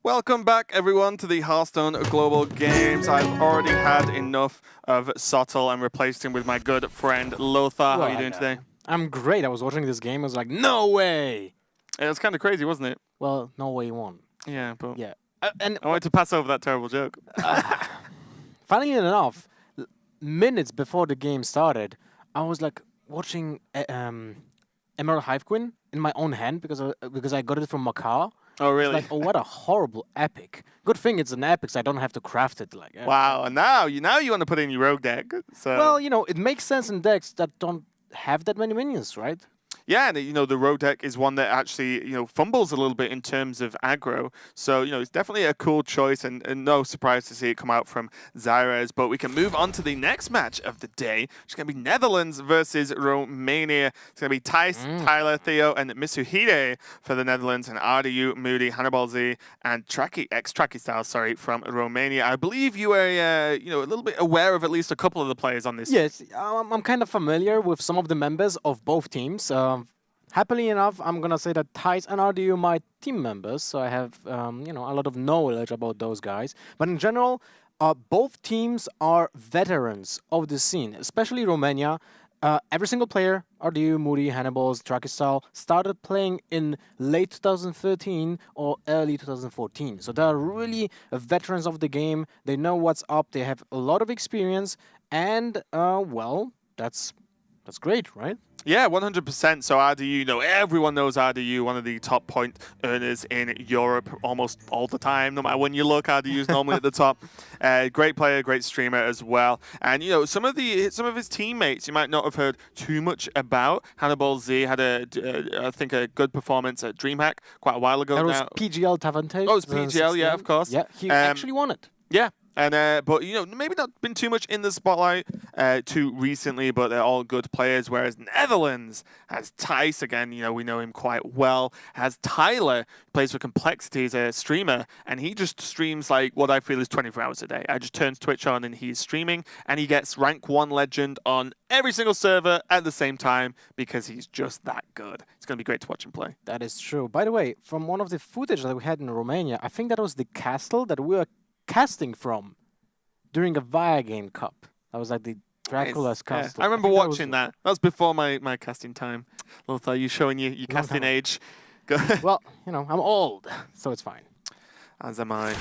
Welcome back, everyone, to the Hearthstone Global Games. I've already had enough of Sottle and replaced him with my good friend Lothar. How are you doing today? I'm great. I was watching this game. I was like, no way! It was kind of crazy, wasn't it? Well, no way won. Yeah, but Yeah. I wanted to pass over that terrible joke. Funnily enough, minutes before the game started, I was like watching Emerald Hive Queen in my own hand because I got it from Makar. Oh, really? Like, oh, what a horrible epic. Good thing it's an epic, so I don't have to craft it. Like, Wow, and now you want to put it in your rogue deck. So. Well, it makes sense in decks that don't have that many minions, right? Yeah, and the rogue deck is one that actually fumbles a little bit in terms of aggro. So it's definitely a cool choice, and no surprise to see it come out from Xyres. But we can move on to the next match of the day, which is going to be Netherlands versus Romania. It's going to be Thijs, Tyler, Theo, and Mitsuhide for the Netherlands, and RDU, Moody, Hannibal Z, and Tracky Style, from Romania. I believe you are a little bit aware of at least a couple of the players on this. Yes, I'm kind of familiar with some of the members of both teams. Happily enough, I'm gonna say that Thijs and RDU are my team members, so I have a lot of knowledge about those guys. But in general, both teams are veterans of the scene, especially Romania. Every single player, RDU, Moody, Hannibal's, Trackistyle, started playing in late 2013 or early 2014. So they're really veterans of the game. They know what's up. They have a lot of experience, and well, that's great, right? Yeah, 100%. So RDU, everyone knows RDU, one of the top point earners in Europe almost all the time. No matter when you look, RDU is normally at the top. Great player, great streamer as well. And some of his teammates you might not have heard too much about. Hannibal Z had I think a good performance at DreamHack quite a while ago. That was now. PGL Tavante. Oh, it was PGL, yeah, of course. Yeah, he actually won it. Yeah. And but maybe not been too much in the spotlight too recently, but they're all good players. Whereas Netherlands has Thijs again, we know him quite well. Has Tyler, plays for Complexity as a streamer, and he just streams like what I feel is 24 hours a day. I just turns Twitch on and he's streaming, and he gets rank 1 legend on every single server at the same time because he's just that good. It's gonna be great to watch him play. That is true. By the way, from one of the footage that we had in Romania, I think that was the castle that we were casting from during a Via Game Cup. That was like the Dracula's castle. Yeah. I remember watching that. That was before my casting time. Lothar, you showing your casting age. Well, I'm old, so it's fine. As am I.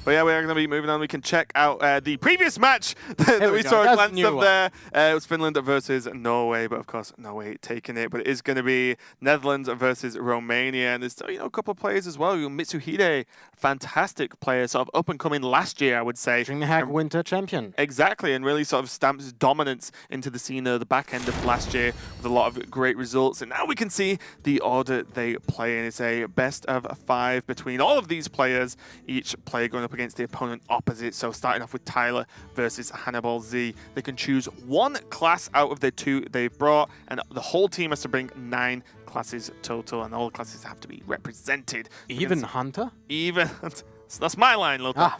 But yeah, we're going to be moving on. We can check out the previous match that we saw a glance of there. It was Finland versus Norway, but of course, Norway taking it. But it is going to be Netherlands versus Romania. And there's a couple of players as well. Mitsuhide, fantastic player, sort of up and coming last year, I would say. DreamHack Winter Champion. Exactly, and really sort of stamps his dominance into the scene at the back end of last year with a lot of great results. And now we can see the order they play in. It's a best of 5 between all of these players, each player going up against the opponent opposite. So starting off with Tyler versus Hannibal Z, they can choose 1 class out of the 2 they've brought, and the whole team has to bring 9 classes total, and all classes have to be represented. Even Hunter? Even that's my line, Lothar.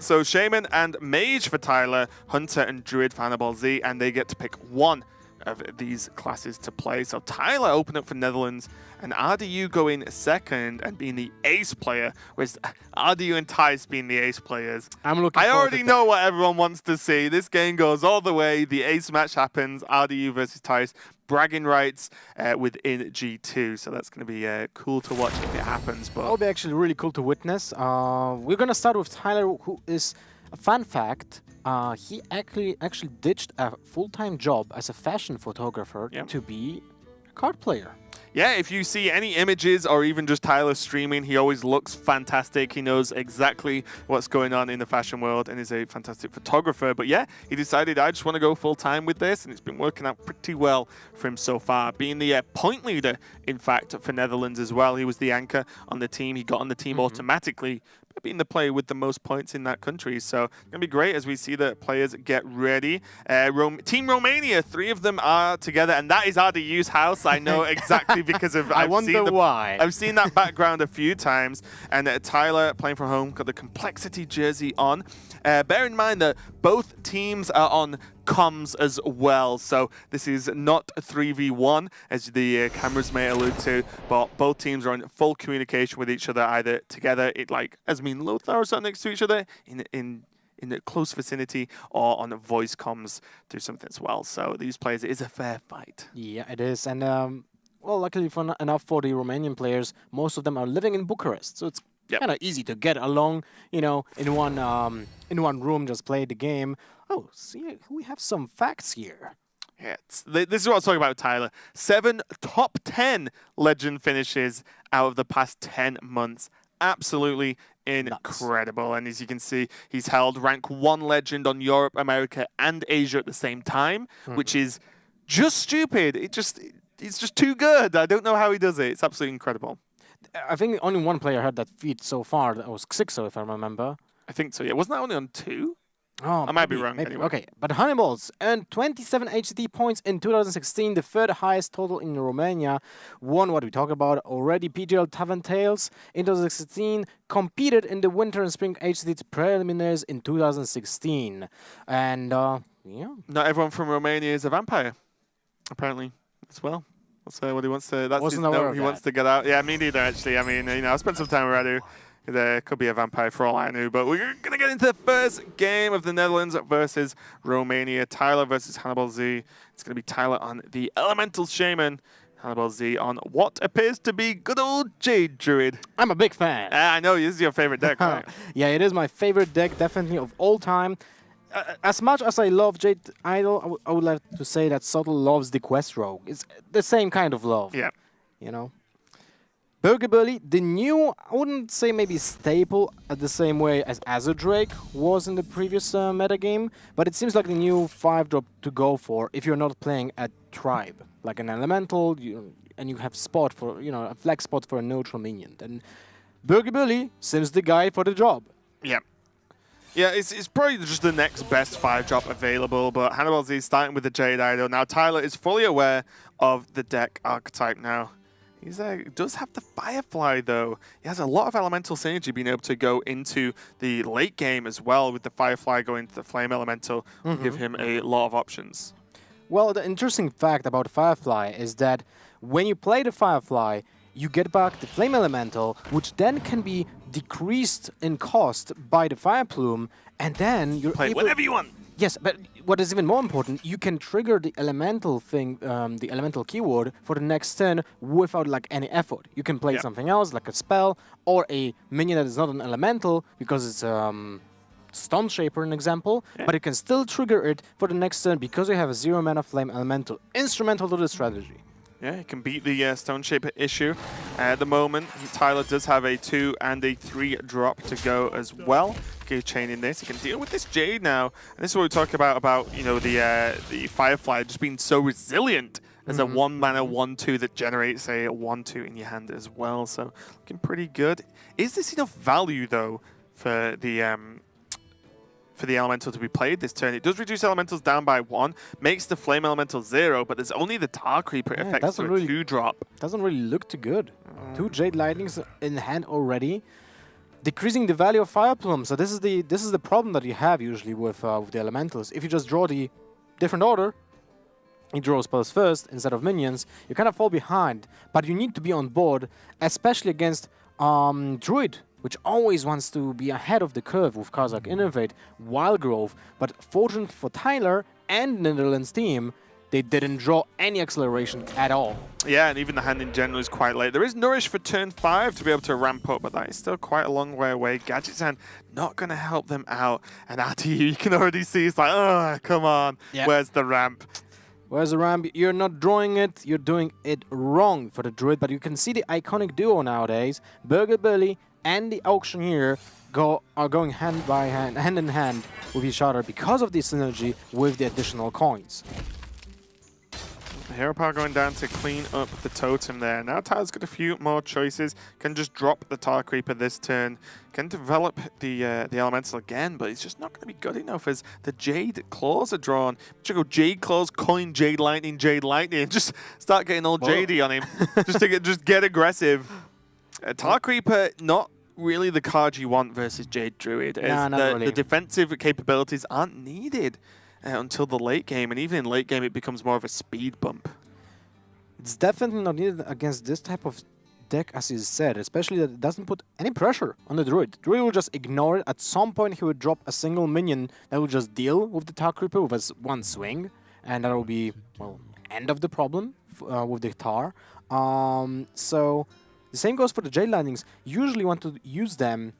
So Shaman and Mage for Tyler, Hunter and Druid for Hannibal Z, and they get to pick 1 of these classes to play. So Tyler open up for Netherlands, and RDU going second and being the ace player, whereas RDU and Thijs being the ace players. I already know what everyone wants to see. This game goes all the way. The ace match happens. RDU versus Thijs. Bragging rights within G2. So that's going to be cool to watch if it happens. But it'll be actually really cool to witness. We're going to start with Tyler, who is a fun fact. He actually ditched a full-time job as a fashion photographer to be a card player. Yeah, if you see any images or even just Tyler streaming, he always looks fantastic. He knows exactly what's going on in the fashion world and is a fantastic photographer. But yeah, he decided, I just want to go full-time with this, and it's been working out pretty well for him so far. Being the point leader, in fact, for Netherlands as well. He was the anchor on the team. He got on the team automatically, being the player with the most points in that country. So it's going to be great as we see the players get ready. Team Romania, 3 of them are together, and that is RDU's house. I know exactly because of I wonder why. I've seen that background a few times. And Tyler playing from home, got the Complexity jersey on. Bear in mind that both teams are on comms as well. So this is not a 3v1, as the cameras may allude to, but both teams are in full communication with each other, either together, as Lothar are sat next to each other in a close vicinity, or on voice comms through something as well. So these players, it is a fair fight. Yeah, it is. And well, luckily enough for the Romanian players, most of them are living in Bucharest, so it's kind of easy to get along, in one room, just play the game. Oh, see, we have some facts here. Yeah, this is what I was talking about, Tyler. 7 top 10 legend finishes out of the past 10 months. Absolutely incredible. Nuts. And as you can see, he's held rank 1 legend on Europe, America, and Asia at the same time, which is just stupid. It's just too good. I don't know how he does it. It's absolutely incredible. I think only one player had that feat so far. That was Xixo, if I remember. I think so, yeah. Wasn't that only on 2? Oh, I might be wrong. Maybe. Anyway. Okay, but Hannibal's earned 27 HCT points in 2016, the third highest total in Romania. Won what we talked about already, PGL Tavern Tales in 2016. Competed in the Winter and Spring HCT preliminaries in 2016. And, yeah. Not everyone from Romania is a vampire, apparently, as well. That's what he wants to... That's his note he wants to get out. Yeah, me neither, actually. I mean, I spent some time with Radu. There could be a vampire for all I knew, but we're going to get into the first game of the Netherlands versus Romania. Tyler versus Hannibal Z. It's going to be Tyler on the Elemental Shaman, Hannibal Z on what appears to be good old Jade Druid. I'm a big fan. I know, this is your favorite deck, right? Yeah, it is my favorite deck, definitely of all time. As much as I love Jade Idol, I would like to say that Subtle loves the Quest Rogue. It's the same kind of love. Yeah. Burger Burly, the new, I wouldn't say maybe staple at the same way as Azure Drake was in the previous metagame, but it seems like the new 5-drop to go for if you're not playing a tribe, like an elemental, and you have spot for, a flex spot for a neutral minion. And Burger Burly seems the guy for the job. Yeah. Yeah, it's probably just the next best 5-drop available, but Hannibal Z is starting with the Jade Idol. Now, Tyler is fully aware of the deck archetype now. He does have the Firefly, though. He has a lot of elemental synergy being able to go into the late game as well, with the Firefly going to the Flame Elemental, will give him a lot of options. Well, the interesting fact about Firefly is that when you play the Firefly, you get back the Flame Elemental, which then can be decreased in cost by the Fire Plume, and then you're play able... whatever you want. Yes, but what is even more important, you can trigger the elemental thing, the elemental keyword for the next turn without any effort. You can play something else, like a spell, or a minion that is not an elemental, because it's Stone Shaper, an example, but you can still trigger it for the next turn because you have a 0-mana Flame Elemental. Instrumental to the strategy. Yeah, he can beat the Stone Shaper issue. At the moment, Tyler does have a 2 and a 3 drop to go as well. Chaining this, he can deal with this Jade now. And this is what we talk about the Firefly just being so resilient as a 1-mana 1/2 that generates a 1/2 in your hand as well. So looking pretty good. Is this enough value though for the elemental to be played this turn? It does reduce elementals down by 1, makes the flame elemental 0, but there's only the Tar Creeper effects to a 2-drop. Doesn't really look too good. 2 Jade Lightnings in hand already, decreasing the value of Fire Plume. So this is the problem that you have usually with the elementals. If you just draw the different order, you draw spells first instead of minions, you kind of fall behind. But you need to be on board, especially against Druid, which always wants to be ahead of the curve with cards like Innovate, Wild Growth. But fortunately for Tyler and the Netherlands team, they didn't draw any acceleration at all. Yeah, and even the hand in general is quite late. There is Nourish for turn 5 to be able to ramp up, but that is still quite a long way away. Gadget's hand not going to help them out. And RTU, you can already see, it's like, oh, come on, where's the ramp? Where's the ramp? You're not drawing it, you're doing it wrong for the Druid, but you can see the iconic duo nowadays, Burger Billy and the Auctioneer are going hand in hand with each other because of the synergy with the additional coins. Hero Power going down to clean up the totem there. Now Tyler's got a few more choices. Can just drop the Tar Creeper this turn. Can develop the Elemental again, but it's just not going to be good enough as the Jade Claws are drawn. Should go Jade Claws, coin Jade Lightning, and just start getting all Jadey on him. just get aggressive. Tar Creeper, not really the card you want versus Jade Druid. Nah, not really. The defensive capabilities aren't needed. until the late game, and even in late game it becomes more of a speed bump. It's definitely not needed against this type of deck, as you said, especially that it doesn't put any pressure on the Druid. Druid will just ignore it. At some point he would drop a single minion that will just deal with the Tar Creeper with one swing, and that will be, well, end of the problem with the Tar. So the same goes for the Jade Lightnings. Usually you want to use them,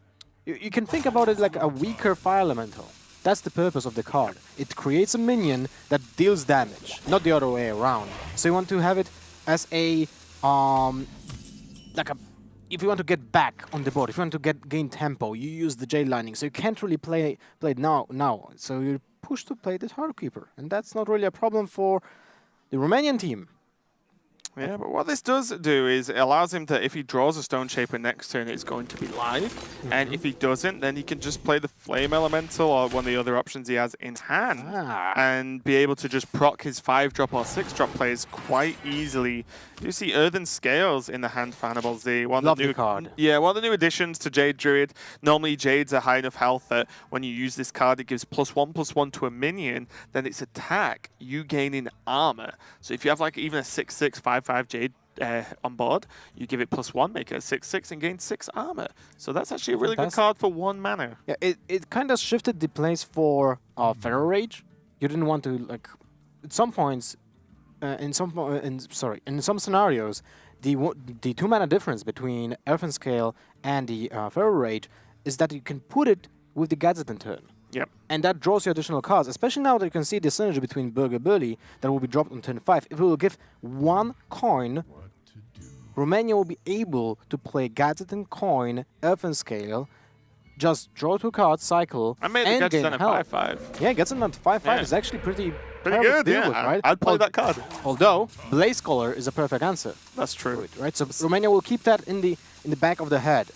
you can think about it like a weaker Fire Elemental. That's the purpose of the card. It creates a minion that deals damage, not the other way around. So you want to have it as a if you want to get back on the board, if you want to gain tempo, you use the Jade Lightning. So you can't really play it now. So you're pushed to play the Tar Keeper, and that's not really a problem for the Romanian team. Yeah, but what this does do is it allows him to, if he draws a Stone Shaper next turn, it's going to be live. And if he doesn't, then he can just play the Flame Elemental or one of the other options he has in hand and be able to just proc his 5-drop or 6-drop plays quite easily. You see Earthen Scales in the hand for Hannibal Z. Lovely card. Yeah, one of the new additions to Jade Druid. Normally Jades are high enough health that when you use this card, it gives +1/+1 to a minion. Then its attack, you gain in armor. So if you have like even a 6/6, 5/5 Jade on board, you give it +1, make it a 6/6 and gain 6 armor. So that's actually a really good card for 1 mana. Yeah, it kind of shifted the place for Feral Rage. You didn't want to, like, at some points, in some scenarios, the 2 mana difference between Earthen Scale and the Feral Rage is that you can put it with the Gadgetin turn. Yep. And that draws you additional cards, especially now that you can see the synergy between Burger Burly that will be dropped on turn 5. If we will give 1 coin, Romania will be able to play Gadgetin coin, Earthen Scale, just draw 2 cards, cycle, I made and the gain Gadgetin at health. 5/5. Yeah, Gadgetin at 5/5 Yeah. is actually pretty good, deal yeah. with, right? I'd play that card. Although Blaze Collar is a perfect answer, That's true. right? So Romania will keep that in the back of the head.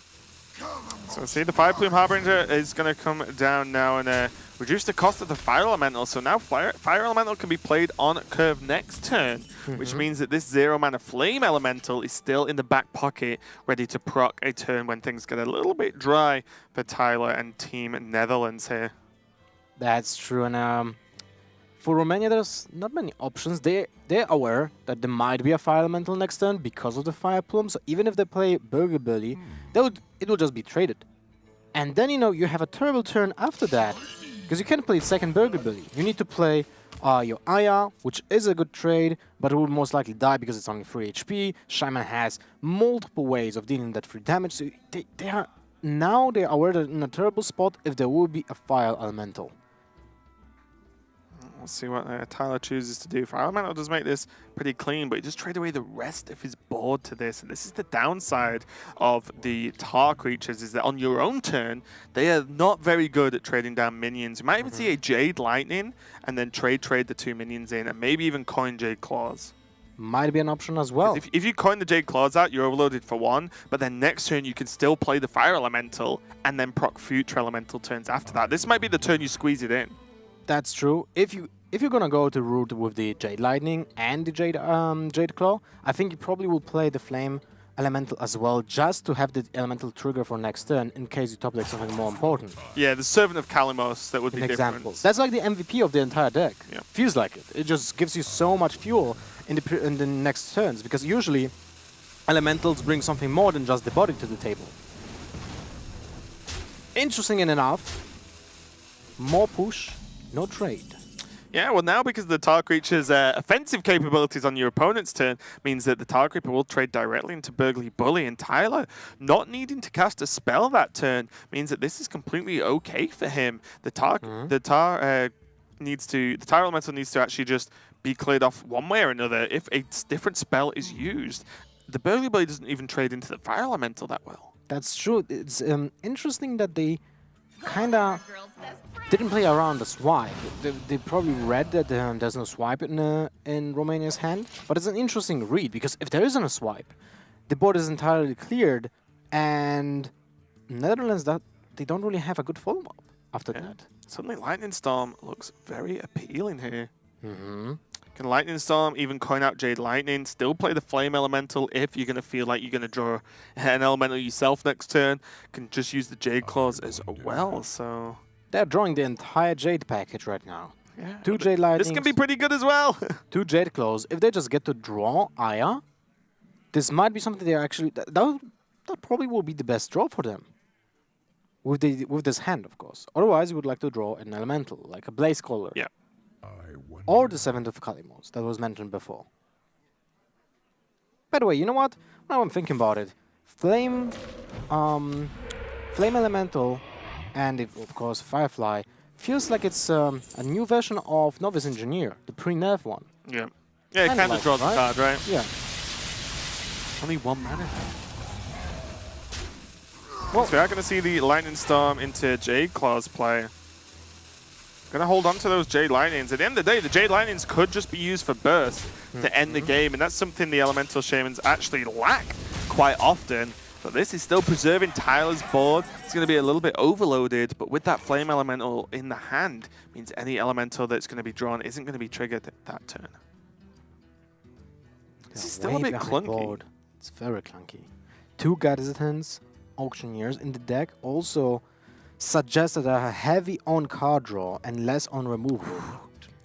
So see, the 5-plume Harbinger is going to come down now and reduce the cost of the Fire Elemental. So now Fire Elemental can be played on curve next turn, which means that this 0-mana Flame Elemental is still in the back pocket, ready to proc a turn when things get a little bit dry for Tyler and Team Netherlands here. That's true, and for Romania, there's not many options. They're aware that there might be a Fire Elemental next turn because of the Fire Plume. So even if they play Burger Burly, it will just be traded. And then, you have a terrible turn after that, because you can't play second Burger Burly. You need to play your Aya, which is a good trade, but it will most likely die because it's only 3 HP. Shaman has multiple ways of dealing that free damage. So they're aware that in a terrible spot if there will be a Fire Elemental. We'll see what Tyler chooses to do. Fire Elemental does make this pretty clean, but he just trade away the rest of his board to this. And this is the downside of the Tar creatures, is that on your own turn, they are not very good at trading down minions. You might even see a Jade Lightning and then trade the 2 minions in, and maybe even coin Jade Claws. Might be an option as well. If you coin the Jade Claws out, you're overloaded for 1, but then next turn you can still play the Fire Elemental and then proc future Elemental turns after that. This might be the turn you squeeze it in. That's true. If you're gonna go the route with the Jade Lightning and the Jade Claw, I think you probably will play the Flame Elemental as well, just to have the Elemental trigger for next turn in case you top deck something more important. Yeah, the Servant of Kalimos, that would be Example. different. That's like the MVP of the entire deck. Yeah. Feels like it. It just gives you so much fuel in the next turns, because usually Elementals bring something more than just the body to the table. Interesting enough, more push, no trade. Yeah, well now because the Tar Creature's offensive capabilities on your opponent's turn means that the Tar Creeper will trade directly into Burgly Bully, and Tyler not needing to cast a spell that turn means that this is completely okay for him. The Tar Elemental needs to actually just be cleared off one way or another if a different spell is used. The Burgly Bully doesn't even trade into the Fire Elemental that well. That's true. It's interesting that they kinda didn't play around the swipe. They probably read that there's no swipe in Romania's hand, but it's an interesting read, because if there isn't a swipe, the board is entirely cleared, and Netherlands, they don't really have a good follow-up after that. Suddenly Lightning Storm looks very appealing here. Can Lightning Storm even coin out Jade Lightning, still play the Flame Elemental if you're going to feel like you're going to draw an Elemental yourself next turn, can just use the Jade Claws as well, so... They're drawing the entire Jade package right now. Yeah. Two Jade Lightnings. This can be pretty good as well. Two Jade Claws. If they just get to draw Aya, this might be something they actually... That probably will be the best draw for them. With this hand, of course. Otherwise, you would like to draw an elemental, like a Blaze Caller. Yeah. Or the Seventh of Kalimos, that was mentioned before. By the way, you know what? Now I'm thinking about it. Flame Elemental, and of course Firefly, feels like it's a new version of Novice Engineer, the pre-nerf one. Yeah. Yeah, it kind of like, draws a card, right? Yeah. Only one mana. Well, so we are going to see the Lightning Storm into Jade Claws play. Going to hold on to those Jade Lightnings. At the end of the day, the Jade Lightnings could just be used for burst to end the game, and that's something the Elemental Shamans actually lack quite often. But this is still preserving Tyler's board. It's going to be a little bit overloaded, but with that Flame Elemental in the hand, means any Elemental that's going to be drawn isn't going to be triggered that turn. This is still a bit clunky. Board. It's very clunky. Two Gazetons, Auctioneers in the deck also suggested a heavy on card draw and less on removal.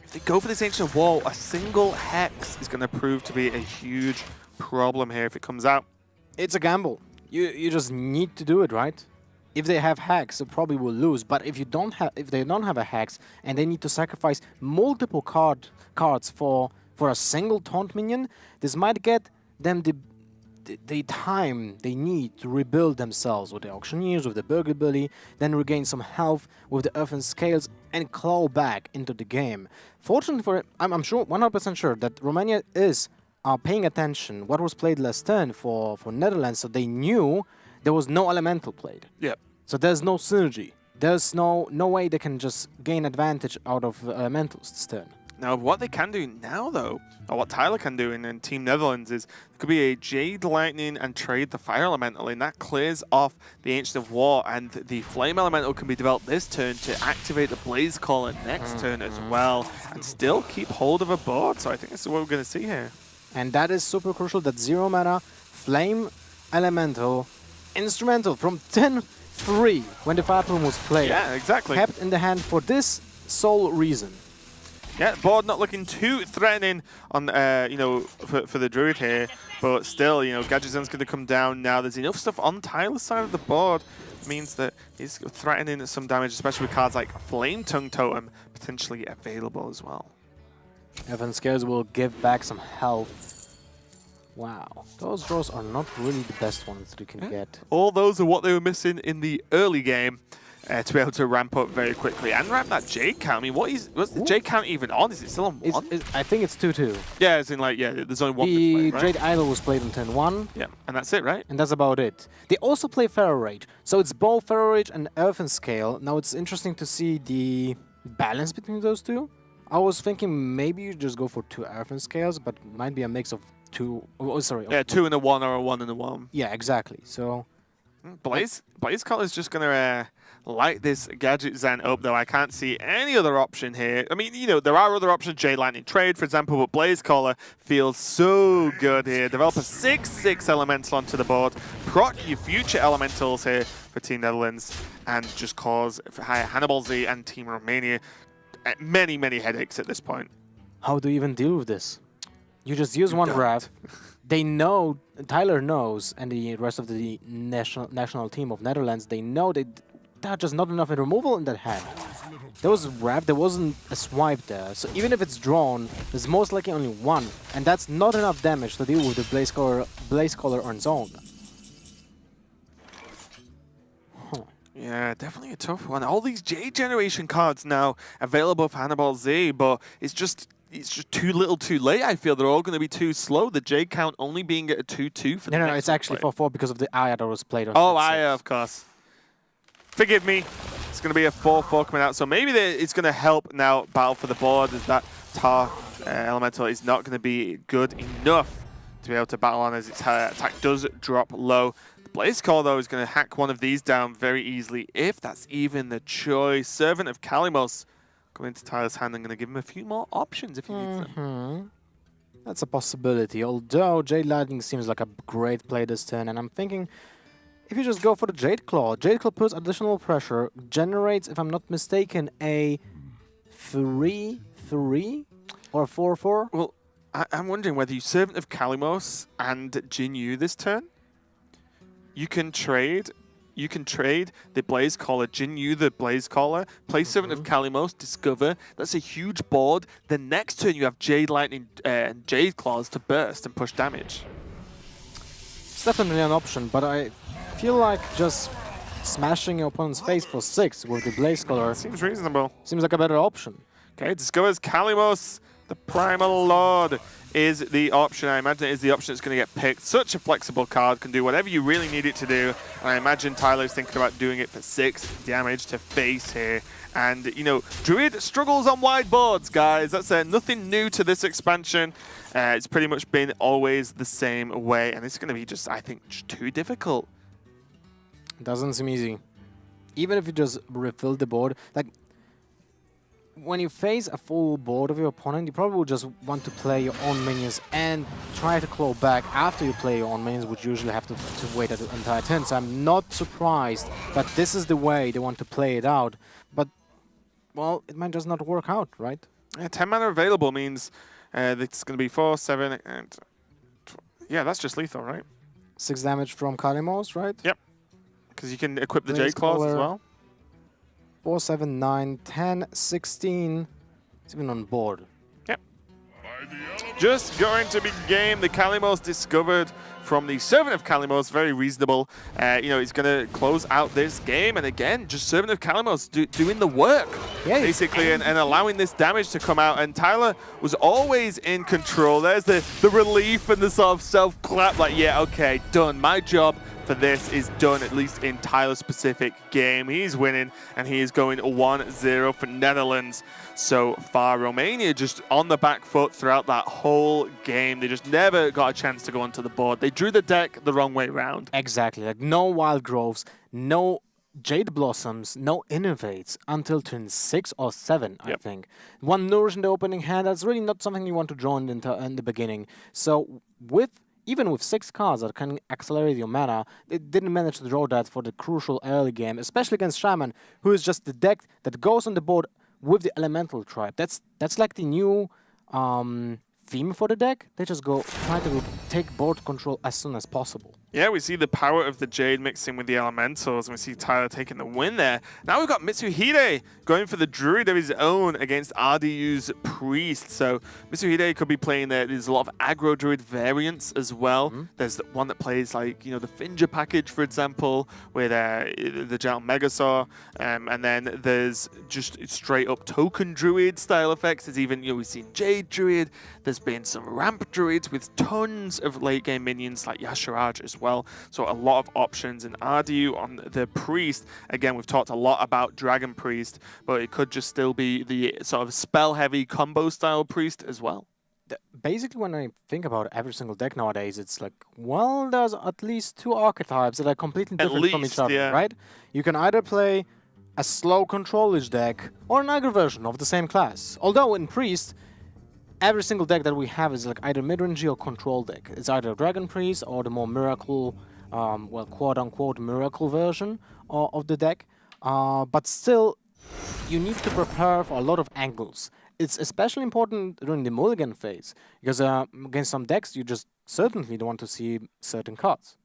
If they go for this Ancient Wall, a single Hex is going to prove to be a huge problem here if it comes out. It's a gamble. You just need to do it, right? If they have Hex, they probably will lose. But if they don't have a Hex and they need to sacrifice multiple cards for a single taunt minion, this might get them the time they need to rebuild themselves with the Auctioneers, with the Burger Billy, then regain some health with the Earthen Scales and claw back into the game. Fortunately for it, I'm sure, 100% sure that Romania is paying attention what was played last turn for Netherlands, so they knew there was no Elemental played. Yep. So there's no synergy. There's no way they can just gain advantage out of Elementals this turn. Now, what they can do now, though, or what Tyler can do in Team Netherlands is, it could be a Jade Lightning and trade the Fire Elemental, and that clears off the Ancient of War, and the Flame Elemental can be developed this turn to activate the Blaze Caller next turn as well, and still keep hold of a board, so I think this is what we're going to see here. And that is super crucial, that 0 mana Flame Elemental instrumental from 10-3 when the Fire Plume was played. Yeah, exactly. Kept in the hand for this sole reason. Yeah, board not looking too threatening on, you know, for the Druid here, but still, you know, Gadgetzon's going to come down now. There's enough stuff on Tyler's side of the board, means that he's threatening some damage, especially with cards like Flame Tongue Totem potentially available as well. Evan Scares will give back some health. Wow, those draws are not really the best ones that you can get. All those are what they were missing in the early game. To be able to ramp up very quickly and ramp that Jade count. I mean, what's the Jade count even on? Is it still on 1? I think it's 2-2. Yeah, as in like, yeah, there's only one. The played, right? Jade Idol was played on turn 1. Yeah, and that's it, right? And that's about it. They also play Pharaoh Rage. So it's both Pharaoh Rage and Earthen Scale. Now it's interesting to see the balance between those two. I was thinking maybe you just go for 2 Earthen Scales, but it might be a mix of 2. Oh, sorry. Yeah, 2 and a 1 or a 1 and a 1. Yeah, exactly. So Blaze Caller is just gonna light this Gadgetzon up, though. I can't see any other option here. I mean, you know, there are other options, Jade Lightning Trade, for example, but Blaze Caller feels so good here. Develop a 6/6 Elemental onto the board, proc your future Elementals here for Team Netherlands, and just cause Hannibal Z and Team Romania many, many headaches at this point. how do you even deal with this? You just use one Wrath. They know, Tyler knows, and the rest of the national team of Netherlands, they know that there's just not enough removal in that hand. There was Wrath, there wasn't a swipe there. So even if it's drawn, there's most likely only one. And that's not enough damage to deal with the Blaze Caller on its own. Yeah, definitely a tough one. All these Jade Generation cards now available for Hannibal Z, but it's just too little too late. I feel they're all going to be too slow. The Jade count only being at a 2/2 for the No, next it's actually play. 4/4 because of the Aya that was played on. Oh, turn 6. Aya, of course. Forgive me. It's going to be a 4/4 coming out. So maybe it's going to help now battle for the board, as that Tar Elemental is not going to be good enough to be able to battle on, as its attack does drop low. The Blaze Caller, though, is going to hack one of these down very easily, if that's even the choice. Servant of Kalimos going into Tyler's hand. I'm going to give him a few more options if he needs them. That's a possibility, although Jade Lightning seems like a great play this turn, and I'm thinking if you just go for the Jade Claw puts additional pressure, generates, if I'm not mistaken, a 3 3 or 4-4. Well, I'm wondering whether you Servant of Kalimos and Jinyu this turn. You can trade the Blaze Caller, Jinyu the Blaze Caller, play Servant of Kalimos, discover. That's a huge board. The next turn you have Jade Lightning and Jade Claws to burst and push damage. It's definitely an option, but I feel like just smashing your opponent's face for 6 with the Blaze Color Seems reasonable. seems like a better option. Okay, discovers Kalimos, the Primal Lord is the option. I imagine it is the option that's going to get picked. Such a flexible card, can do whatever you really need it to do. And I imagine Tyler's thinking about doing it for 6 damage to face here. And, you know, Druid struggles on wide boards, guys. That's nothing new to this expansion. It's pretty much been always the same way. And it's going to be just, I think, just too difficult. Doesn't seem easy. Even if you just refill the board, like when you face a full board of your opponent, you probably will just want to play your own minions and try to claw back after you play your own minions, which usually have to wait the entire turn. So I'm not surprised that this is the way they want to play it out. But, well, it might just not work out, right? Yeah, 10 mana available means it's going to be 4, 7, and... Yeah, that's just lethal, right? 6 damage from Kalimos, right? Yep. Because you can equip the Blaze Jade Claws as Caller. well. 4, 7, 9, 10, 16. It's even on board. Yep. Just going to be game. The Kalimos discovered from the Servant of Kalimos. Very reasonable. You know, he's going to close out this game. And again, just Servant of Kalimos doing the work, Yeah, basically, and allowing this damage to come out. And Tyler was always in control. There's the relief and the sort of self-clap. Like, yeah, okay, done. My job for this is done, at least in Tyler's specific game. He's winning, and he is going 1-0 for Netherlands so far. Romania just on the back foot throughout that whole game. They just never got a chance to go onto the board. They drew the deck the wrong way around. Exactly. Like no Wild Groves, no Jade Blossoms, no Innovates until turn 6 or 7, I think. One Nourish in the opening hand, that's really not something you want to draw in the beginning. So even with 6 cards that can accelerate your mana, it didn't manage to draw that for the crucial early game, especially against Shaman, who is just the deck that goes on the board with the Elemental Tribe. That's like the new theme for the deck. They just try to take board control as soon as possible. Yeah, we see the power of the Jade mixing with the Elementals, and we see Tyler taking the win there. Now we've got Mitsuhide going for the Druid of his own against RDU's Priest. So Mitsuhide could be playing there. There's a lot of aggro Druid variants as well. There's the one that plays like, you know, the Finja package, for example, with the Giant Megasaur. And then there's just straight up token Druid style effects. There's even, you know, we've seen Jade Druid. There's been some ramp Druids with tons of late game minions like Yashiraj as well. So a lot of options. And RDU on the Priest, again, we've talked a lot about Dragon Priest, but it could just still be the sort of spell heavy combo style Priest as well. Basically, when I think about every single deck nowadays, it's like, well, there's at least 2 archetypes that are completely different from each other, right? You can either play a slow control-ish deck or an aggro version of the same class. Although in Priest, every single deck that we have is like either mid-range or control deck. It's either Dragon Priest or the more miracle, well, quote-unquote miracle version of the deck. But still, you need to prepare for a lot of angles. It's especially important during the mulligan phase, because against some decks, you just certainly don't want to see certain cards.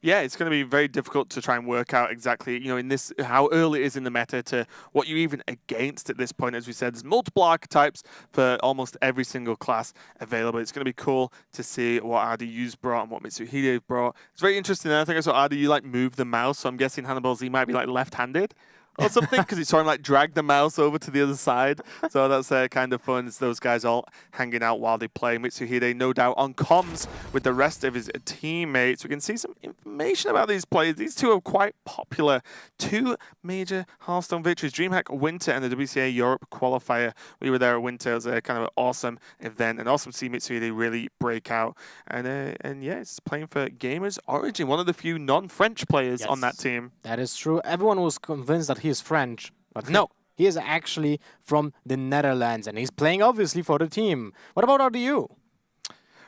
Yeah, it's going to be very difficult to try and work out exactly, you know, in this, how early it is in the meta to what you're even against at this point. As we said, there's multiple archetypes for almost every single class available. It's going to be cool to see what RDU's brought and what Mitsuhide brought. It's very interesting. I think I saw RDU like move the mouse, so I'm guessing Hannibal Z might be like left-handed or something, because he saw him like drag the mouse over to the other side. So that's kind of fun. It's those guys all hanging out while they play. Mitsuhide, no doubt, on comms with the rest of his teammates. We can see some information about these players. These two are quite popular. 2 major Hearthstone victories, DreamHack Winter and the WCA Europe qualifier. We were there at Winter. It was a kind of an awesome event, and awesome to see Mitsuhide really break out. And yeah, it's playing for Gamers Origin, one of the few non-French players on that team. That is true. Everyone was convinced that he is French, but no, he is actually from the Netherlands, and he's playing obviously for the team. What about RDU?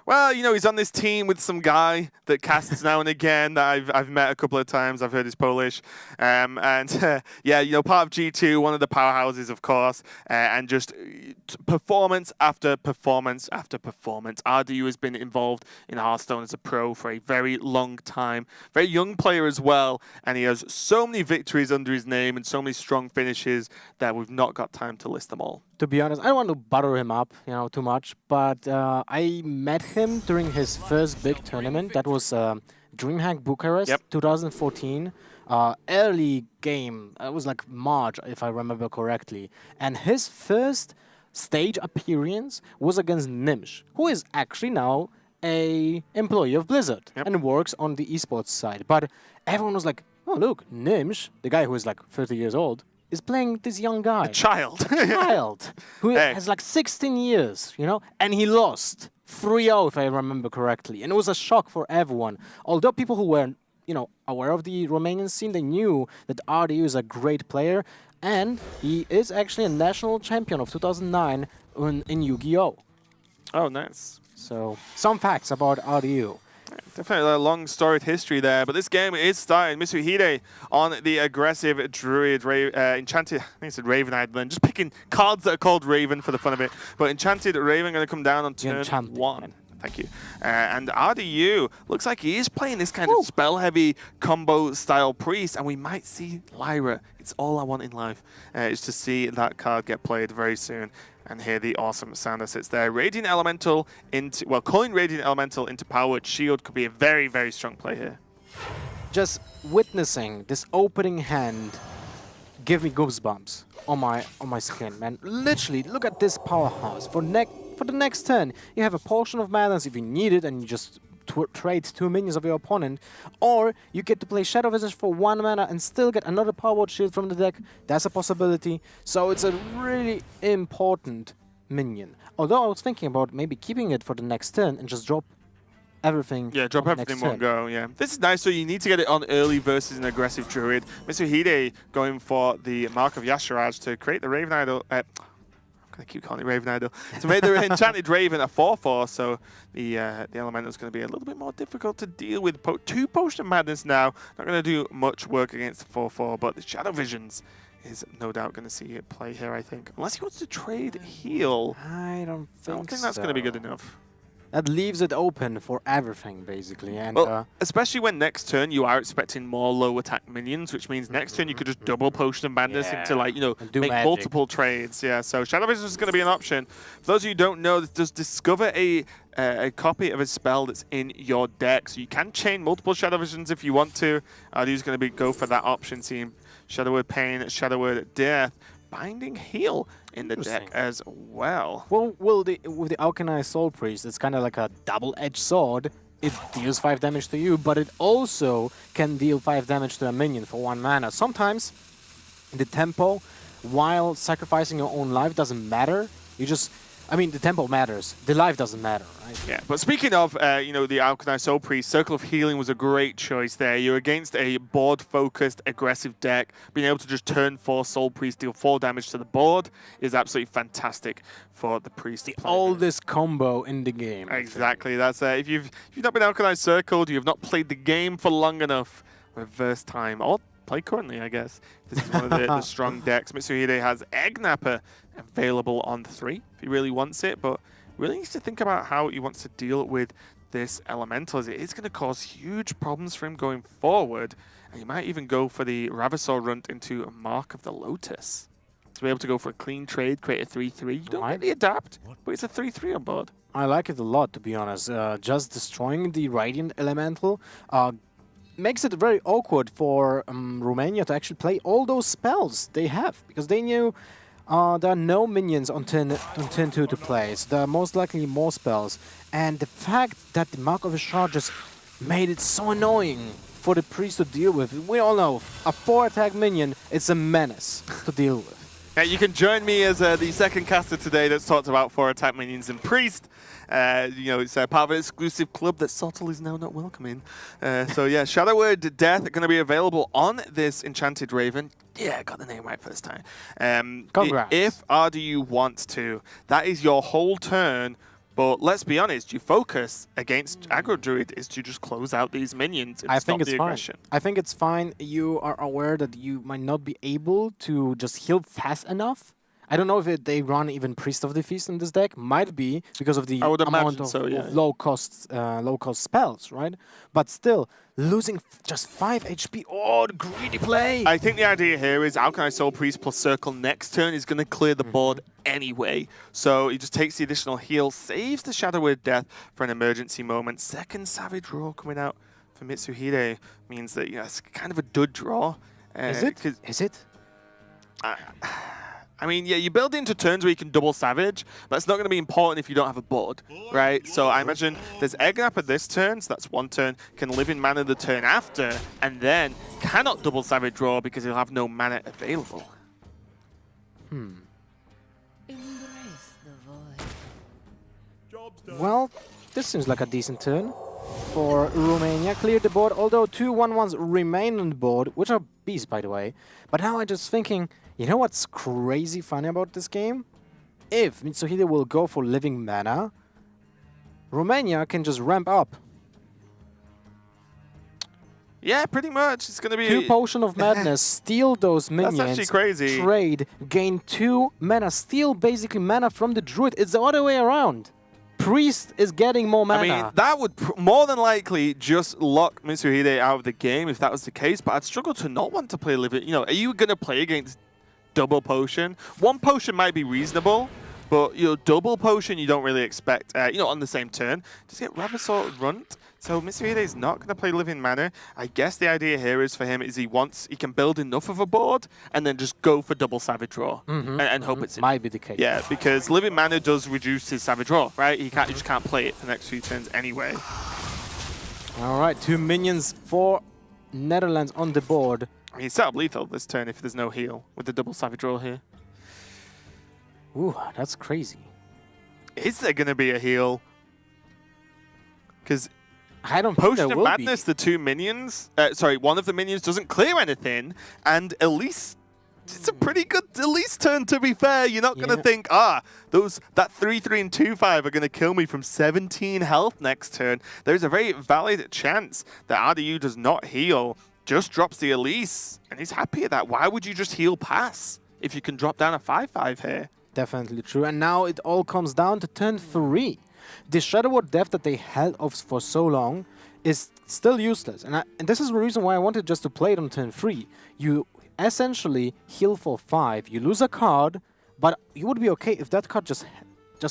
Well, you know, he's on this team with some guy that casts now and again that I've met a couple of times. I've heard he's Polish. Yeah, you know, part of G2, one of the powerhouses, of course, and just performance after performance after performance. RDU has been involved in Hearthstone as a pro for a very long time. Very young player as well, and he has so many victories under his name and so many strong finishes that we've not got time to list them all. To be honest, I don't want to butter him up, you know, too much, but I met him during his first big tournament. That was DreamHack Bucharest, 2014. Early game. It was like March, if I remember correctly. And his first stage appearance was against Nimsh, who is actually now a employee of Blizzard and works on the esports side. But everyone was like, oh, look, Nimsh, the guy who is like 30 years old, is playing this young guy. A child. Who has like 16 years, you know? And he lost 3-0, if I remember correctly. And it was a shock for everyone. Although people who were, you know, aware of the Romanian scene, they knew that RDU is a great player. And he is actually a national champion of 2009 in Yu-Gi-Oh! Oh, nice. So, some facts about RDU. Definitely a long storied history there, but this game is starting. Mitsuhide on the aggressive Druid, Enchanted, I think it said Raven Idolin, just picking cards that are called Raven for the fun of it. But Enchanted Raven going to come down on turn 1. Thank you. And RDU looks like he is playing this kind of spell-heavy combo-style priest, and we might see Lyra. It's all I want in life, is to see that card get played very soon. And here the awesome sound that sits there. Radiant Elemental into, well, calling Radiant Elemental into Powered Shield could be a very, very strong play here. Just witnessing this opening hand give me goosebumps on my skin, man. Literally, look at this powerhouse. For the next turn, you have a Potion of Madness if you need it, and you just trade 2 minions of your opponent, or you get to play Shadow Visage for 1 mana and still get another Powered Shield from the deck. That's a possibility. So it's a really important minion. Although I was thinking about maybe keeping it for the next turn and just drop everything. Yeah, drop everything in one go, yeah. This is nice, so you need to get it on early versus an aggressive Druid. Mitsuhide going for the Mark of Yasharaj to create the Raven Idol. I keep calling it Raven Idol. To make the Enchanted Raven a 4/4, so the Elemental is going to be a little bit more difficult to deal with. 2 Potion of Madness now. Not going to do much work against the 4/4, but the Shadow Visions is no doubt going to see it play here, I think. Unless he wants to trade heal. I don't think that's going to be good enough. That leaves it open for everything, basically. And well, especially when next turn you are expecting more low attack minions, which means next turn you could just double Potion of Madness into, like, you know, make multiple trades. Yeah, so Shadow Vision is going to be an option. For those of you who don't know, just discover a copy of a spell that's in your deck. So you can chain multiple Shadow Visions if you want to. Ardu's going to go for that option, seeing Shadow Word Pain, Shadow Word Death, Binding Heal in the deck as well. Well, with the Alkanized Soul Priest, it's kind of like a double-edged sword. It deals 5 damage to you, but it also can deal 5 damage to a minion for 1 mana. Sometimes the tempo, while sacrificing your own life, doesn't matter. You just... I mean, the tempo matters. The life doesn't matter, right? Yeah, but speaking of, you know, the Alkanized Soul Priest, Circle of Healing was a great choice there. You're against a board-focused, aggressive deck. Being able to just turn 4 Soul Priest, deal 4 damage to the board is absolutely fantastic for the Priest. The oldest combo in the game. Exactly. That's if you've not been Alkanized Circled, you have not played the game for long enough. Reverse time. Or play currently, I guess. This is one of the strong decks. Mitsuhide has Eggnapper available on 3 if he really wants it, but really needs to think about how he wants to deal with this Elemental, as it is going to cause huge problems for him going forward, and he might even go for the Ravasaur Runt into a Mark of the Lotus to be able to go for a clean trade, create a 3/3. You don't get the Adapt, but it's a 3/3 on board. I like it a lot, to be honest. Just destroying the Radiant Elemental makes it very awkward for Romania to actually play all those spells they have, because they knew there are no minions on turn 2 to play, so there are most likely more spells. And the fact that the Mark of Yasharaj just made it so annoying for the priest to deal with. We all know, a 4-attack minion, it's a menace to deal with. Yeah, you can join me as the second caster today that's talked about 4-attack minions and priest. You know, it's part of an exclusive club that Sottle is now not welcome in. So yeah, Shadow Word Death are going to be available on this Enchanted Raven. Yeah, got the name right first time. Congrats. If RDU wants to, that is your whole turn But let's be honest, your focus against Aggro Druid is to just close out these minions and I stop think it's the fine. aggression. I think it's fine. You are aware that you might not be able to just heal fast enough. I don't know if they run even Priest of the Feast in this deck. Might be because of the I would amount imagine of, so, yeah. of low cost spells, right? But still, losing just 5 HP. Oh, the greedy play! I think the idea here is how can I Soul Priest plus Circle next turn is going to clear the board anyway. So he just takes the additional heal, saves the Shadow Word Death for an emergency moment. Second Savage Roar coming out for Mitsuhide means that it's kind of a dud draw. Is it? Is it? I mean, yeah, you build into turns where you can double Savage, but it's not going to be important if you don't have a board, right? So I imagine there's Eggnapper this turn, so that's one turn, can live in mana the turn after, and then cannot double Savage Draw because he'll have no mana available. Embrace the void. Well, this seems like a decent turn for Romania. Cleared the board, although 2 1-1s remain on the board, which are beasts, by the way. But now I'm just thinking, you know what's crazy funny about this game? If Mitsuhide will go for living mana, Romania can just ramp up. Yeah, pretty much. It's going to be 2 Potion of Madness, steal those minions, That's actually crazy. trade, gain 2 mana, steal basically mana from the Druid. It's the other way around. Priest is getting more mana. I mean, that would more than likely just lock Mitsuhide out of the game if that was the case, but I'd struggle to not want to play living. Are you going to play against double potion? 1 potion might be reasonable, but double potion you don't really expect, on the same turn. Just get Ravasor Runt. So Mitsuhide is not going to play living mana. I guess the idea here is for him is he can build enough of a board and then just go for double Savage Draw and hope it's might be the case. Yeah, because living mana does reduce his Savage Draw, right? You just can't play it for the next few turns anyway. All right, 2 minions for Netherlands on the board. I mean, he set up lethal this turn if there's no heal with the double Savage Draw here. Ooh, that's crazy. Is there going to be a heal? Because I don't think Potion there of will Madness, the 2 minions, one of the minions doesn't clear anything, and Elise, it's a pretty good Elise turn, to be fair. You're not going to think, that 3/3 and 2/5 are going to kill me from 17 health next turn. There's a very valid chance that RDU does not heal, just drops the Elise, and he's happy at that. Why would you just heal pass if you can drop down a 5/5 here? Definitely true. And now it all comes down to turn 3. The Shadow Word Death that they held off for so long is still useless. And this is the reason why I wanted just to play it on turn 3. You essentially heal for 5. You lose a card, but you would be okay if that card just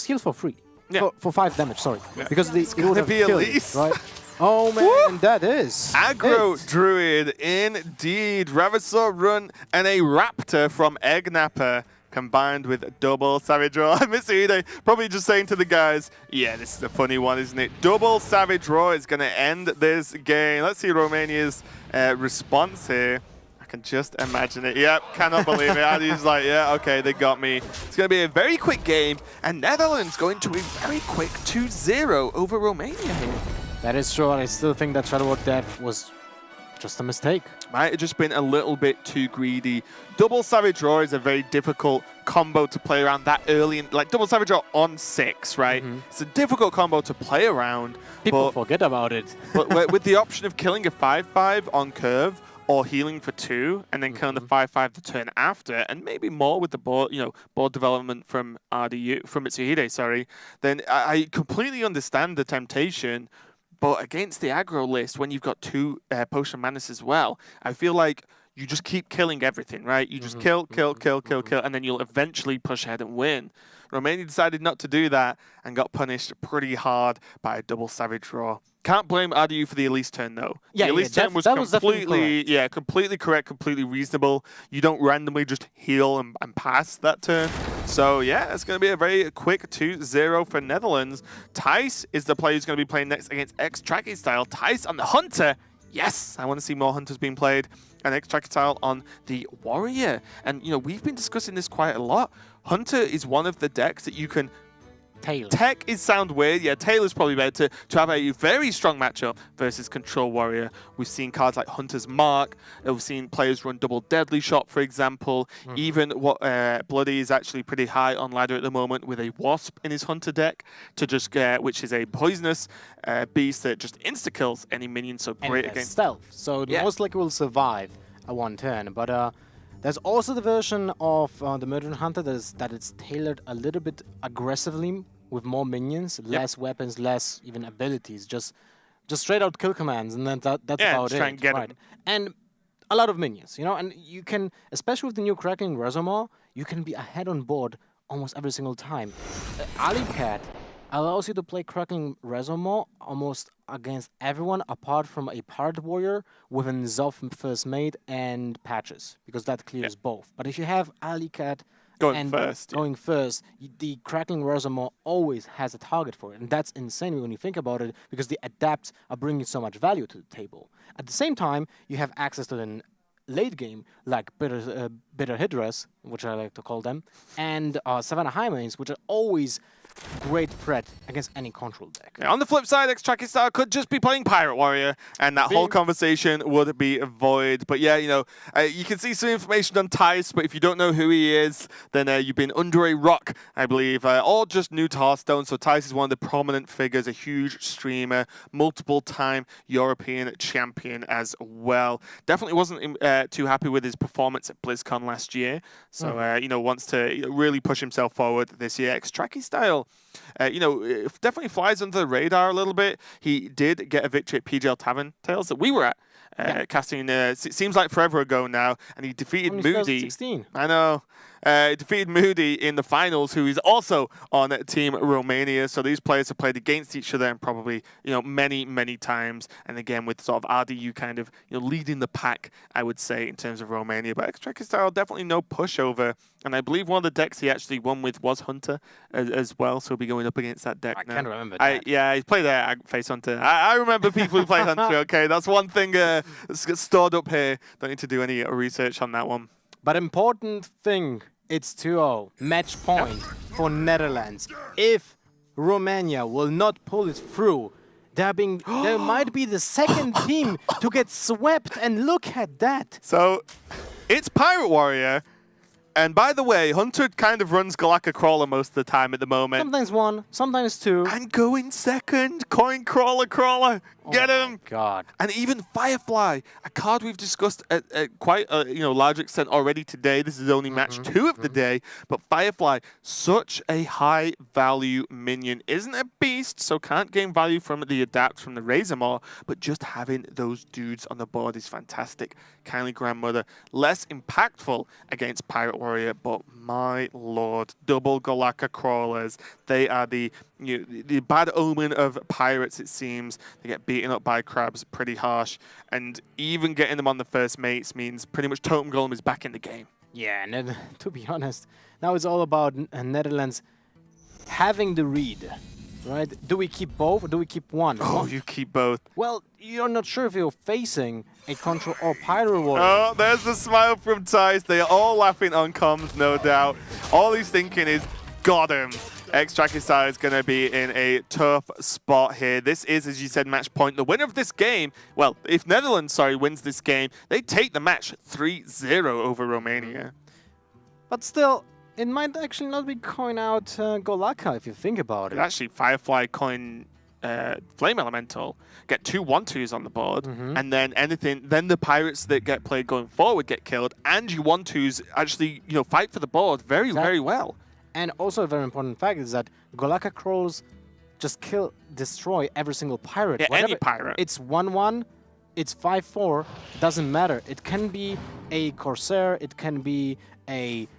heals for free. Yeah. For 5 damage, sorry. Yeah. Because it would have be killed Elise. it, right? Oh man, that is Aggro it. Druid, indeed. Ravasor Run and a Raptor from Eggnapper combined with a double Savage Roar. Mitsuhide probably just saying to the guys, yeah, this is a funny one, isn't it? Double Savage Roar is going to end this game. Let's see Romania's response here. I can just imagine it. Yep, cannot believe it. Adi's like, yeah, okay, they got me. It's going to be a very quick game, and Netherlands going to a very quick 2-0 over Romania here. That is true. I still think that Shadow Word Death was just a mistake. Might have just been a little bit too greedy. Double Savage Roar is a very difficult combo to play around that early. Like double Savage Roar on 6, right? It's a difficult combo to play around. People forget about it. But with the option of killing a 5/5 on curve or healing for 2 and then killing the 5/5 the turn after, and maybe more with the board, board development from Mitsuhide, sorry, then I completely understand the temptation. But against the aggro list, when you've got 2 Potion Madness as well, I feel like you just keep killing everything, right? You just kill, and then you'll eventually push ahead and win. Romania decided not to do that and got punished pretty hard by a double Savage Roar. Can't blame RDU for the Elise turn, though. Yeah, the Elise turn was completely correct, completely reasonable. You don't randomly just heal and pass that turn. So, yeah, it's going to be a very quick 2-0 for Netherlands. Thijs is the player who's going to be playing next against X-Tracking Style. Thijs on the Hunter. Yes, I want to see more Hunters being played. And X-Tracking Style on the Warrior. And, we've been discussing this quite a lot. Hunter is one of the decks that you can Tail. Tech is sound weird. Yeah, Taylor's probably better to have a very strong matchup versus Control Warrior. We've seen cards like Hunter's Mark. We've seen players run double Deadly Shot, for example. Even what Bloody is actually pretty high on ladder at the moment with a Wasp in his Hunter deck to just get, which is a poisonous beast that just insta kills any minion. So And great it has against. stealth, so it Yeah. most likely will survive a one turn. But there's also the version of the Murder Hunter that it's tailored a little bit aggressively with more minions, less weapons, less even abilities, just straight out kill commands, and then that's Yeah, about just it. try and get right. 'em. And a lot of minions, you know, and you can, especially with the new Crackling Reservoir, you can be ahead on board almost every single time. Alicat allows you to play Crackling Reservoir almost against everyone apart from a Pirate Warrior with an Zoff First Mate and Patches, because that clears both. But if you have Alicat Going first, yeah. going first, the Crackling Reservoir always has a target for it, and that's insane when you think about it, because the adapts are bringing so much value to the table. At the same time, you have access to the late game, like Bitter Hydras, which I like to call them, and Savannah Hymanes, which are always great threat against any control deck. On the flip side, Xtrackistar could just be playing Pirate Warrior, and that whole conversation would be void. But yeah, you know, you can see some information on Tice, but if you don't know who he is, then you've been under a rock, I believe, or just new to Hearthstone. So Tice is one of the prominent figures, a huge streamer, multiple-time European champion as well. Definitely wasn't too happy with his performance at BlizzCon last year. So, you know, wants to really push himself forward this year. Xtrackistar, you know, it definitely flies under the radar a little bit. He did get a victory at PGL Tavern Tales that we were at, casting, it seems like forever ago now, and he defeated Only Moody. 2016. I know. Defeated Moody in the finals, who is also on Team Romania. So these players have played against each other and probably, you know, many, many times. And again, with sort of RDU kind of, you know, leading the pack, I would say, in terms of Romania. But Xtrackistar, definitely no pushover. And I believe one of the decks he actually won with was Hunter as well. So he'll be going up against that deck now. I can't remember that. Yeah, he played Face Hunter. I remember people who play Hunter, okay? That's one thing that's stored up here. Don't need to do any research on that one. But important thing, it's 2-0. Match point for Netherlands. If Romania will not pull it through, they might be the second team to get swept, and look at that. So, it's Pirate Warrior. And by the way, Hunter kind of runs Galactic Crawler most of the time at the moment. Sometimes one, sometimes two. And going second, Coin Crawler. Get him! God. And even Firefly, a card we've discussed at quite a large extent already today. This is only match 2 of the day, but Firefly, such a high value minion. Isn't a beast, so can't gain value from the adapt from the Razormaw, but just having those dudes on the board is fantastic. Kindly Grandmother, less impactful against Pirate Warrior, but my lord, double Galactic Crawlers. They are the bad omen of pirates, it seems. They get beaten up by crabs pretty harsh, and even getting them on the first mates means pretty much Totem Golem is back in the game. Yeah, and then, to be honest, now it's all about Netherlands having the read, right? Do we keep both or do we keep one? Oh, you keep both. Well, you're not sure if you're facing a Control or Pirate Warrior. Oh, there's the smile from Tice. They are all laughing on comms, no doubt. All he's thinking is, got him. Xtrackistar is going to be in a tough spot here. This is, as you said, match point. The winner of this game, well, if Netherlands, wins this game, they take the match 3-0 over Romania. But still, it might actually not be coin out Golaka if you think about it. Actually, Firefly coin Flame Elemental, get 2 1-2s on the board, and then then the pirates that get played going forward get killed, and you 1-2s actually, fight for the board very well. And also a very important fact is that Golaka Crawls just destroy every single pirate. Yeah, Whatever. any pirate. It's 1-1, it's 5-4, doesn't matter. It can be a Corsair, it can be a,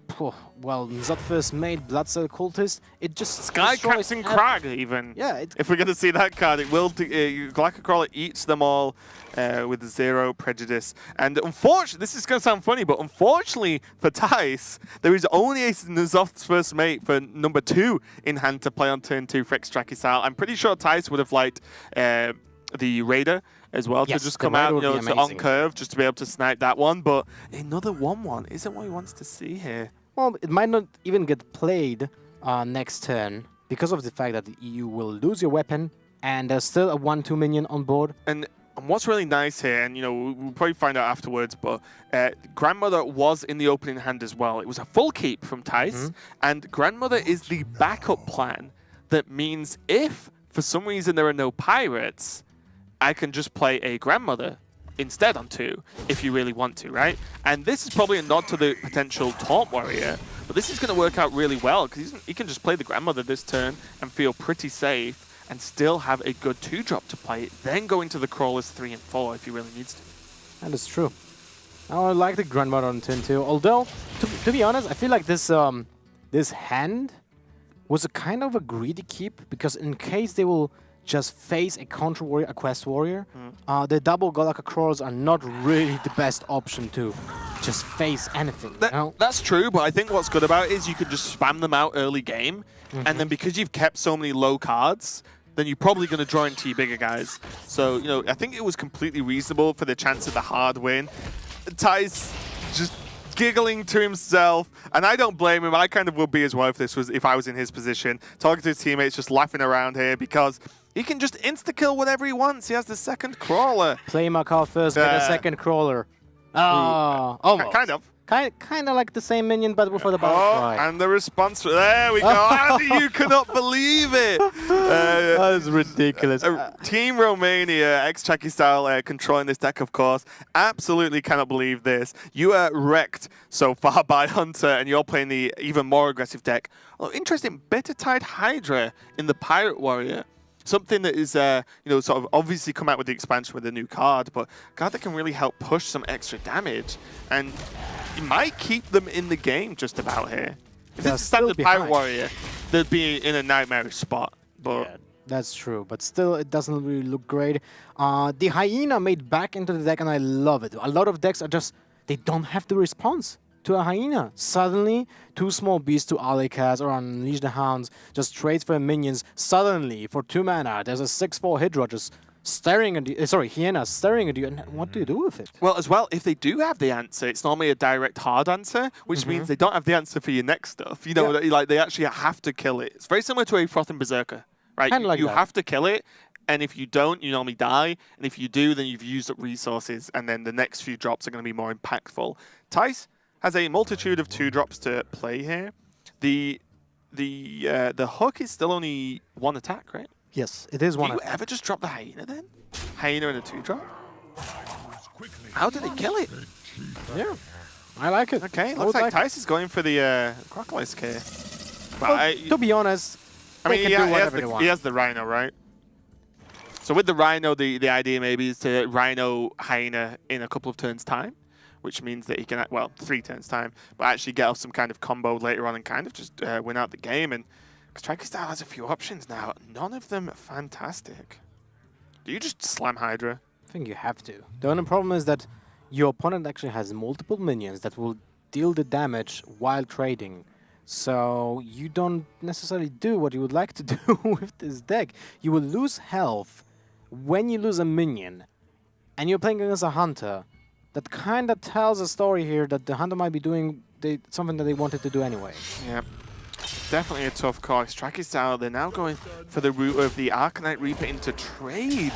Zot First Mate, Bloodcell Cultist. It just Sky Captain Crag, even. Yeah. If we're going to see that card, it will. Galactic Crawler eats them all with 0 prejudice. And unfortunately, this is going to sound funny, but unfortunately for Tice, there is only a N'Zoth's First Mate for number 2 in hand to play on turn 2 for Xtrackistar. I'm pretty sure Tice would have liked the Raider as well, yes, to just come out, on curve, just to be able to snipe that one. But another 1-1 isn't what he wants to see here. Well, it might not even get played next turn, because of the fact that you will lose your weapon and there's still a 1/2 minion on board. And what's really nice here, and we'll probably find out afterwards, but Grandmother was in the opening hand as well. It was a full keep from Tice, and Grandmother is the backup plan. That means if for some reason there are no pirates, I can just play a Grandmother instead on 2 if you really want to, right? And this is probably a nod to the potential Taunt Warrior, but this is going to work out really well because he can just play the Grandmother this turn and feel pretty safe and still have a good 2-drop to play, then go into the Crawlers 3 and 4 if he really needs to. That is true. I like the Grandmother on turn 2, although, to be honest, I feel like this this hand was a kind of a greedy keep, because in case they will just face a Counter Warrior, a Quest Warrior, the double Golaka Crawlers are not really the best option to just face anything. That's true, but I think what's good about it is you could just spam them out early game, and then because you've kept so many low cards, then you're probably going to draw into your bigger guys. So, I think it was completely reasonable for the chance of the hard win. Ty's just giggling to himself, and I don't blame him. I kind of would be as well if I was in his position, talking to his teammates, just laughing around here, because he can just insta-kill whatever he wants. He has the second Crawler. Play Makar first, get a second Crawler. Oh, almost. Kind of. Kind of like the same minion, but before the battle cry. And the response, there we go. Andy, you cannot believe it. That is ridiculous. Team Romania, ex-Chucky style, controlling this deck, of course. Absolutely cannot believe this. You are wrecked so far by Hunter, and you're playing the even more aggressive deck. Oh, interesting, Bitter Tide Hydra in the Pirate Warrior. Something that is, sort of obviously come out with the expansion with a new card, but a card that can really help push some extra damage. And you might keep them in the game just about here. If it's a standard Pirate Warrior, they'd be in a nightmarish spot. But yeah, that's true, but still it doesn't really look great. The Hyena made back into the deck, and I love it. A lot of decks are just, they don't have the response to a Hyena. Suddenly, 2 small beasts to Alikas or Unleash the Hounds just trades for minions. Suddenly, for 2 mana, there's a 6/4 Hydra just staring at you. Hyena staring at you, and what do you do with it? Well, as well, if they do have the answer, it's normally a direct hard answer, which means they don't have the answer for your next stuff. Like they actually have to kill it. It's very similar to a Frothing Berserker, right? You have to kill it, and if you don't, you normally die. And if you do, then you've used up resources, and then the next few drops are going to be more impactful. Tice has a multitude of 2-drops to play here. The hook is still only 1 attack, right? Yes, it is 1 attack. Do you ever just drop the Hyena then? Hyena and a 2-drop? How did they kill it? Yeah, I like it. Okay, looks like Tice is going for the Crocolisk here. But to be honest, he has the Rhino, right? So with the Rhino, the idea maybe is to Rhino Hyena in a couple of turns' time, which means that he can, 3 turns' time, but actually get off some kind of combo later on and kind of just win out the game. And Striker Style has a few options now, none of them fantastic. Do you just slam Hydra? I think you have to. The only problem is that your opponent actually has multiple minions that will deal the damage while trading. So you don't necessarily do what you would like to do with this deck. You will lose health when you lose a minion, and you're playing against a Hunter. That kind of tells a story here that the Hunter might be doing something that they wanted to do anyway. Yeah, definitely a tough call. Striker Style, they're now going for the route of the Arcanite Reaper into trade.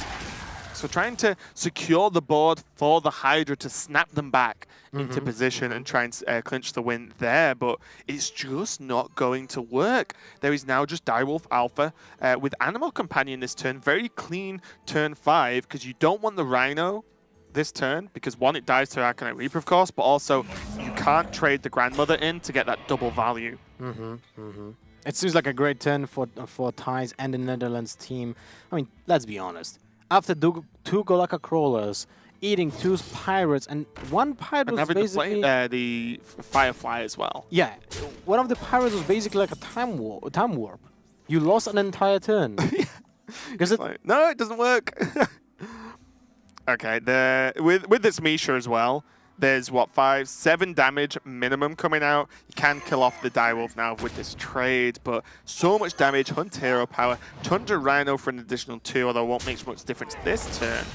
So trying to secure the board for the Hydra to snap them back into position and try and clinch the win there, but it's just not going to work. There is now just Direwolf Alpha with Animal Companion this turn. Very clean turn 5, because you don't want the Rhino this turn, because 1, it dies to Arcanite Reaper, of course, but also you can't trade the Grandmother in to get that double value. It seems like a great turn for Tice and the Netherlands team. I mean, let's be honest. After 2 Golaka Crawlers, eating 2 Pirates, and 1 Pirate was basically... the Firefly as well. Yeah, one of the Pirates was basically like a time warp. You lost an entire turn. No, it doesn't work. Okay, with this Misha as well, there's, 7 damage minimum coming out. You can kill off the Direwolf now with this trade, but so much damage. Hunt Hero Power. Tundra Rhino for an additional 2, although it won't make much difference this turn.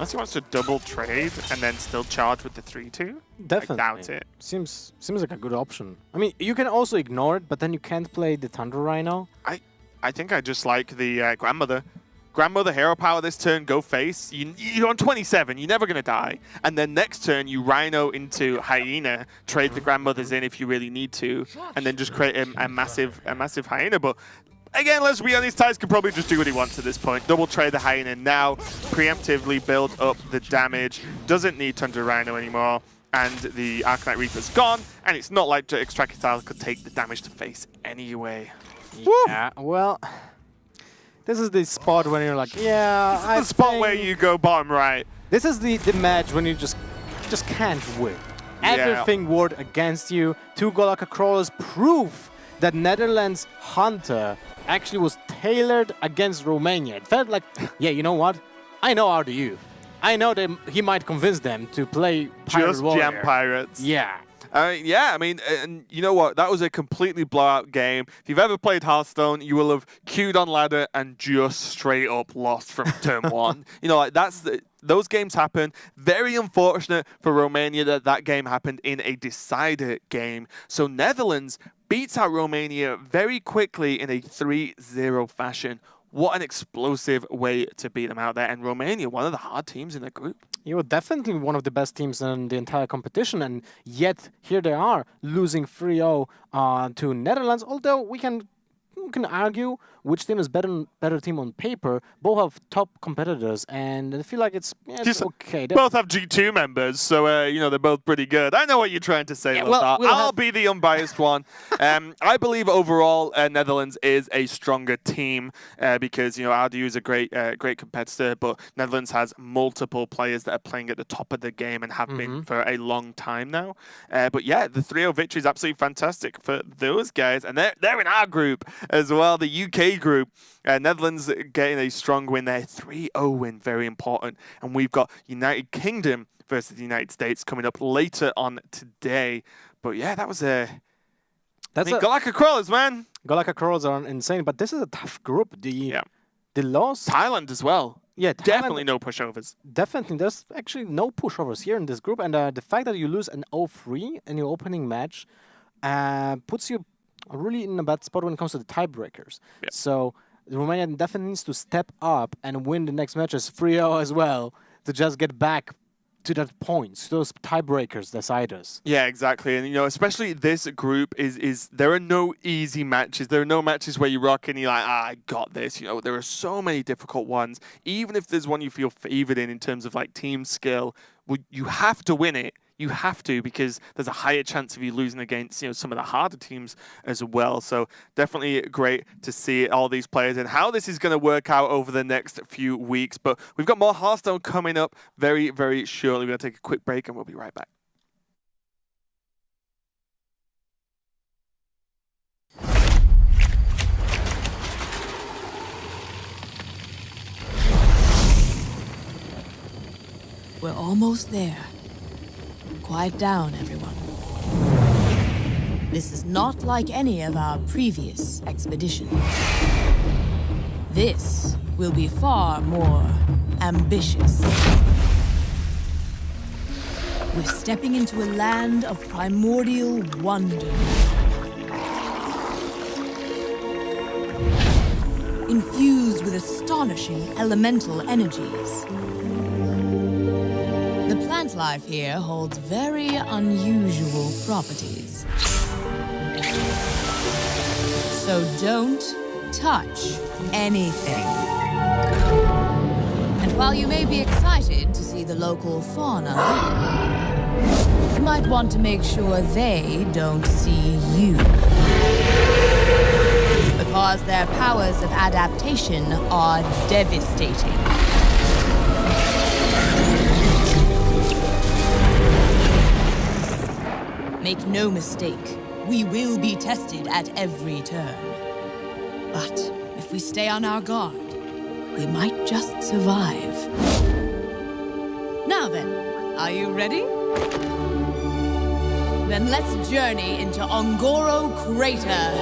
Unless he wants to double trade and then still charge with the 3-2. Definitely. I doubt it. Seems like a good option. I mean, you can also ignore it, but then you can't play the Thunder Rhino. I think I just like the Grandmother. Grandmother hero power this turn, go face. You're on 27, you're never going to die. And then next turn, you Rhino into Hyena, trade the Grandmothers in if you really need to, and then just create a massive Hyena. But again, let's be honest, Tyce can probably just do what he wants at this point. Double trade the Hyena now, preemptively build up the damage, doesn't need Thunder Rhino anymore, and the Arcanite Reaper's gone, and it's not like Extractile could take the damage to face anyway. Yeah, well, this is the spot when you're like, yeah, this is the spot where you go bottom right. This is the match when you just can't win. Yeah. Everything worked against you. 2 Golaka Crawlers prove that Netherlands Hunter actually was tailored against Romania. It felt like, yeah, you know what? I know RDU. I know that he might convince them to play Pirate Just Warrior. Jam Pirates. Yeah. Yeah, I mean, and you know what? That was a completely blowout game. If you've ever played Hearthstone, you will have queued on ladder and just straight up lost from turn 1. You know, like those games happen. Very unfortunate for Romania that that game happened in a decider game. So Netherlands beats out Romania very quickly in a 3-0 fashion. What an explosive way to beat them out there. And Romania, one of the hard teams in the group. You were definitely one of the best teams in the entire competition, and yet here they are losing 3-0 to Netherlands. Although we can argue which team is better team on paper. Both have top competitors, and I feel like it's okay. Both have G2 members, so you know they're both pretty good. I know what you're trying to say, Yeah, Lothar. we'll I'll be the unbiased one. I believe overall Netherlands is a stronger team because you know RDU is a great competitor, but Netherlands has multiple players that are playing at the top of the game and have been for a long time now. But yeah, the 3-0 victory is absolutely fantastic for those guys, and they're in our group as well, the UK group. Netherlands getting a strong win there, 3-0 win, very important. And we've got United Kingdom versus the United States coming up later on today. But yeah, that was Golaka Crawlers, man. Golaka Crawlers are insane, but this is a tough group. The loss. Thailand as well. Yeah, definitely no pushovers. Definitely, there's actually no pushovers here in this group, and the fact that you lose an 0-3 in your opening match puts you really in a bad spot when it comes to the tiebreakers. Yep. So Romania definitely needs to step up and win the next matches 3-0 as well to just get back to that point, to those tiebreakers, deciders. Yeah, exactly. And, you know, especially this group is there are no easy matches. There are no matches where you rock and you're like, I got this. You know, there are so many difficult ones. Even if there's one you feel favored in terms of like team skill, well, you have to win it. You have to, because there's a higher chance of you losing against, you know, some of the harder teams as well. So definitely great to see all these players and how this is going to work out over the next few weeks. But we've got more Hearthstone coming up very, very shortly. We're going to take a quick break and we'll be right back. We're almost there. Quiet down, everyone. This is not like any of our previous expeditions. This will be far more ambitious. We're stepping into a land of primordial wonder. Infused with astonishing elemental energies. The plant life here holds very unusual properties. So don't touch anything. And while you may be excited to see the local fauna, you might want to make sure they don't see you. Because their powers of adaptation are devastating. Make no mistake, we will be tested at every turn. But if we stay on our guard, we might just survive. Now then, are you ready? Then let's journey into Ongoro Crater.